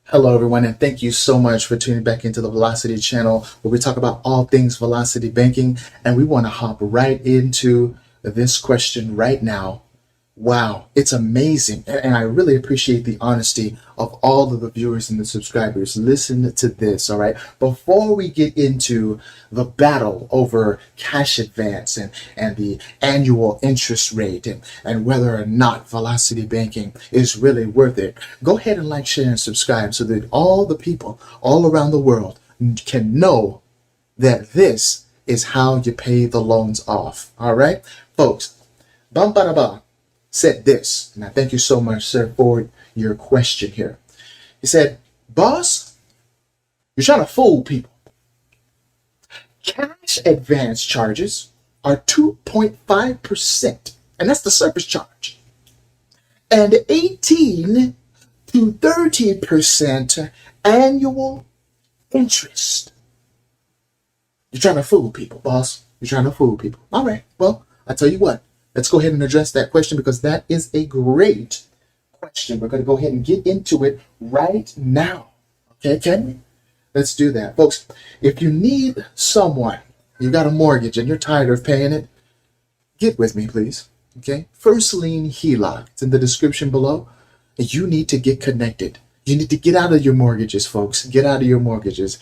Hello everyone, and thank you so much for tuning back into the Velocity channel, where we talk about all things velocity banking. And we want to hop right into this question right now. Wow, it's amazing. And I really appreciate the honesty of all of the viewers and the subscribers. Listen to this, all right? Before we get into the battle over cash advance and the annual interest rate and whether or not velocity banking is really worth it, go ahead and like, share, and subscribe so that all the people all around the world can know that this is how you pay the loans off, all right? Folks, bum ba da ba said this, and I thank you so much, sir, for your question here. He said, boss, you're trying to fool people. Cash advance charges are 2.5%, and that's the service charge, and 18 to 30% annual interest. You're trying to fool people, boss. You're trying to fool people. All right, well, I tell you what. Let's go ahead and address that question, because that is a great question. We're going to go ahead and get into it right now. Okay, can we? Let's do that. Folks, if you need someone, you got a mortgage and you're tired of paying it, get with me, please. Okay? First Lien HELOC. It's in the description below. You need to get connected. You need to get out of your mortgages, folks. Get out of your mortgages.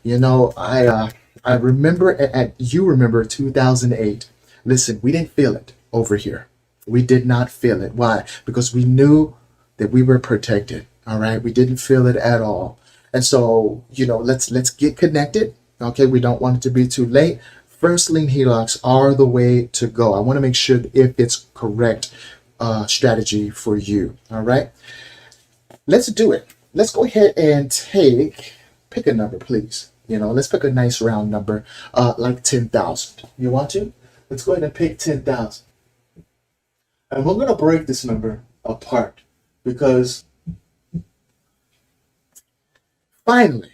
You know, I remember you remember 2008. Listen, we didn't feel it over here. We did not feel it. Why? Because we knew that we were protected. All right. We didn't feel it at all. And so, you know, let's get connected. Okay. We don't want it to be too late. First Lien HELOCs are the way to go. I want to make sure if it's correct strategy for you. All right. Let's do it. Let's go ahead and pick a number, please. You know, let's pick a nice round number, like 10,000. You want to? Let's go ahead and pick 10,000. And we're going to break this number apart, because finally,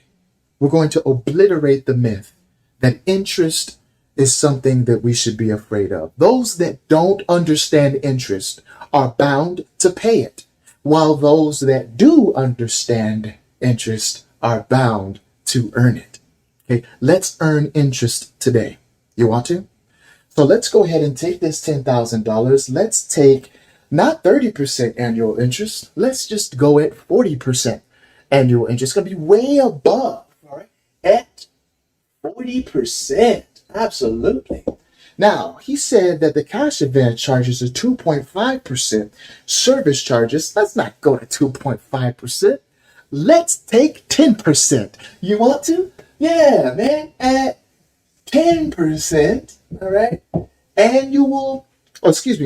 we're going to obliterate the myth that interest is something that we should be afraid of. Those that don't understand interest are bound to pay it, while those that do understand interest are bound to earn it. Okay, let's earn interest today. You want to? So let's go ahead and take this $10,000. Let's take not 30% annual interest. Let's just go at 40% annual interest. It's going to be way above, all right, at 40%. Absolutely. Now, he said that the cash advance charges are 2.5%. Service charges, let's not go to 2.5%. Let's take 10%. You want to? Yeah, man, at 10%. All right.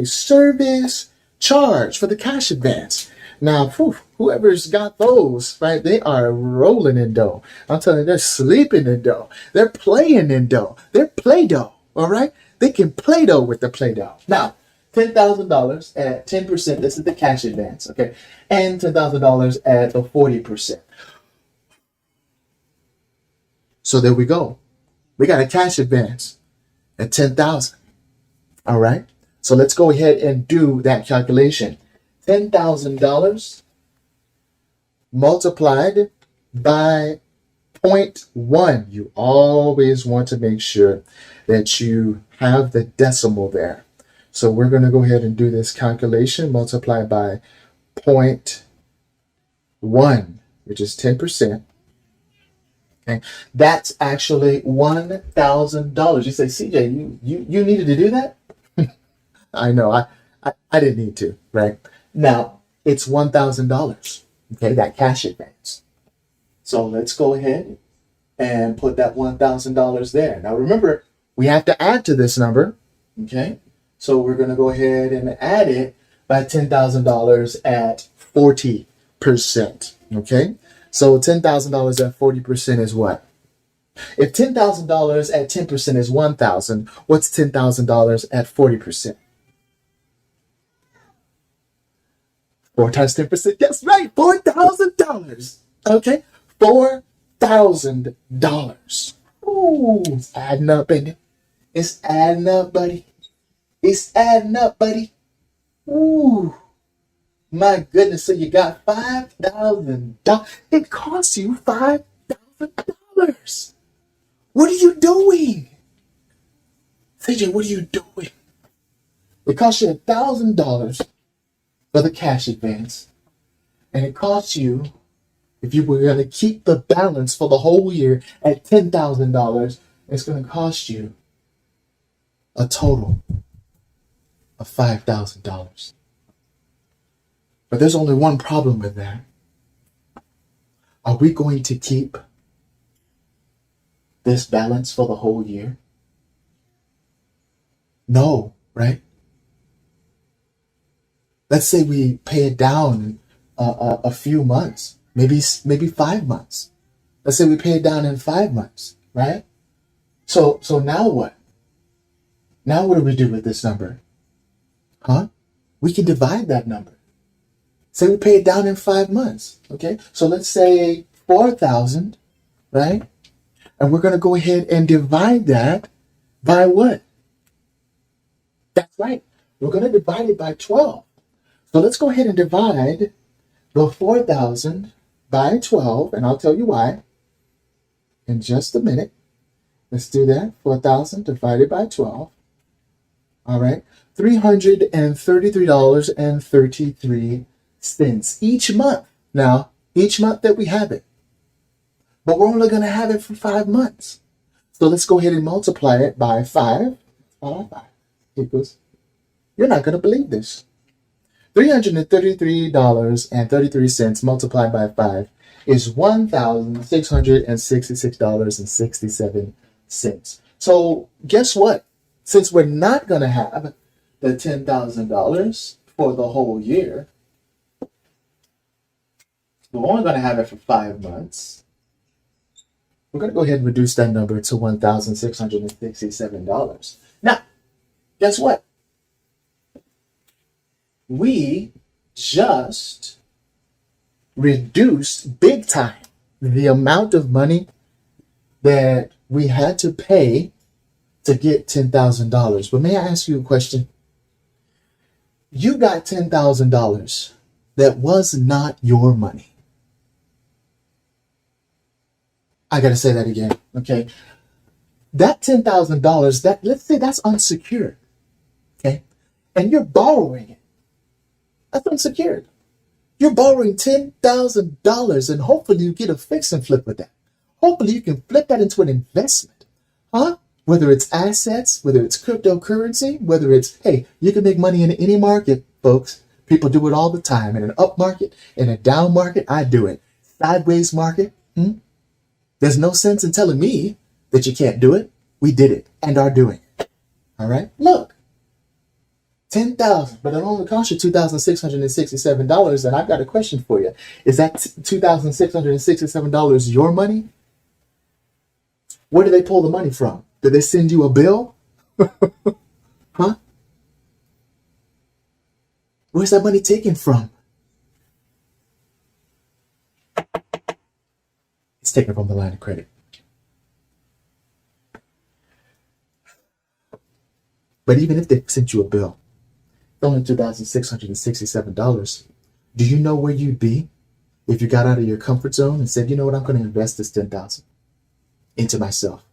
Service charge for the cash advance. Now, whoever's got those, right, they are rolling in dough. I'm telling you, they're sleeping in dough. They're playing in dough. They're Play-Doh, all right? They can Play-Doh with the Play-Doh. Now, $10,000 at 10%, this is the cash advance, okay? And $10,000 at the 40%. So there we go. We got a cash advance at 10,000. All right. So let's go ahead and do that calculation. $10,000 multiplied by 0.1. You always want to make sure that you have the decimal there. So we're going to go ahead and do this calculation. Multiply by 0.1, which is 10%. Okay, that's actually $1,000. You say, CJ, you needed to do that? I know, I didn't need to, right? Now, it's $1,000, okay, that cash advance. So let's go ahead and put that $1,000 there. Now, remember, we have to add to this number, okay? So we're going to go ahead and add it by $10,000 at 40%, okay? So $10,000 at 40% is what? If $10,000 at 10% is $1,000, what's $10,000 at 40%? 4 times 10%. That's right, $4,000. Okay, $4,000. Ooh, it's adding up, ain't it? It's adding up, buddy. It's adding up, buddy. Ooh, my goodness. So you got $5,000. It costs you $5,000. What are you doing? CJ, what are you doing? It costs you $1,000 for the cash advance. And it costs you, if you were going to keep the balance for the whole year at $10,000, it's going to cost you a total of $5,000. But there's only one problem with that. Are we going to keep this balance for the whole year? No, right? Let's say we pay it down in a few months, maybe 5 months. Let's say we pay it down in 5 months, right? So now what? Now what do we do with this number? Huh? We can divide that number. Say we pay it down in 5 months, okay? So let's say 4,000, right? And we're going to go ahead and divide that by what? That's right. We're going to divide it by 12. So let's go ahead and divide the 4,000 by 12, and I'll tell you why in just a minute. Let's do that. 4,000 divided by 12. All right. $333.33 each month. Now, each month that we have it. But we're only going to have it for 5 months. So let's go ahead and multiply it by 5. Equals, you're not going to believe this. $333.33 multiplied by 5 is $1,666.67. So guess what? Since we're not going to have the $10,000 for the whole year, we're only going to have it for 5 months. We're going to go ahead and reduce that number to $1,667. Now, guess what? We just reduced big time the amount of money that we had to pay to get $10,000. But may I ask you a question? You got $10,000 that was not your money. I got to say that again, okay? That $10,000, that, let's say that's unsecured, okay? And you're borrowing it. That's unsecured. You're borrowing $10,000 and hopefully you get a fix and flip with that. Hopefully you can flip that into an investment, huh? Whether it's assets, whether it's cryptocurrency, whether it's, hey, you can make money in any market, folks. People do it all the time. In an up market, in a down market, I do it. Sideways market, there's no sense in telling me that you can't do it. We did it and are doing it. All right? Look, $10,000, but it only cost you $2,667. And I've got a question for you. Is that $2,667 your money? Where do they pull the money from? Did they send you a bill? Huh? Where's that money taken from? It's taken from the line of credit. But even if they sent you a bill, it's only $2,667. Do you know where you'd be if you got out of your comfort zone and said, you know what, I'm going to invest this $10,000 into myself?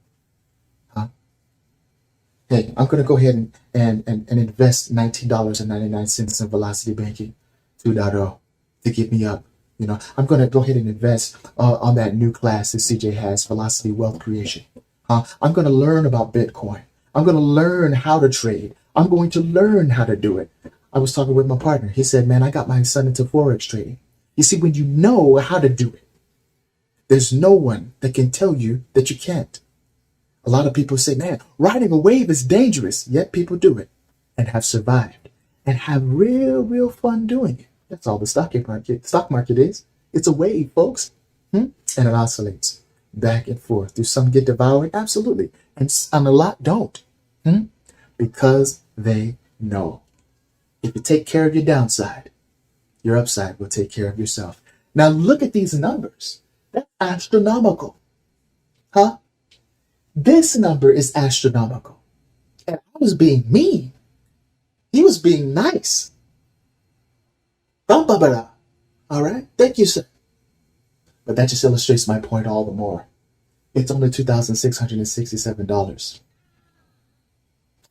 Huh? Hey, I'm going to go ahead and invest $19.99 in Velocity Banking 2.0 to get me up. You know, I'm going to go ahead and invest on that new class that CJ has, Velocity Wealth Creation. I'm going to learn about Bitcoin. I'm going to learn how to trade. I'm going to learn how to do it. I was talking with my partner. He said, man, I got my son into Forex trading. You see, when you know how to do it, there's no one that can tell you that you can't. A lot of people say, man, riding a wave is dangerous. Yet people do it and have survived and have real fun doing it. That's all the stock market is. It's a wave, folks. And it oscillates back and forth. Do some get devoured? Absolutely. And a lot don't. Because they know. If you take care of your downside, your upside will take care of yourself. Now look at these numbers. That's astronomical. Huh? This number is astronomical. And I was being mean. He was being nice. All right. Thank you, sir. But that just illustrates my point all the more. It's only $2,667.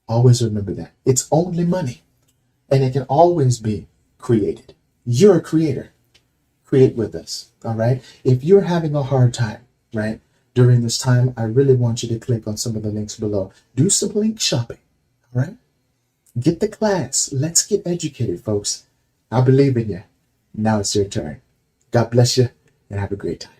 Always remember that. It's only money. And it can always be created. You're a creator. Create with us. All right. If you're having a hard time, right, during this time, I really want you to click on some of the links below. Do some link shopping. All right. Get the class. Let's get educated, folks. I believe in you. Now it's your turn. God bless you and have a great time.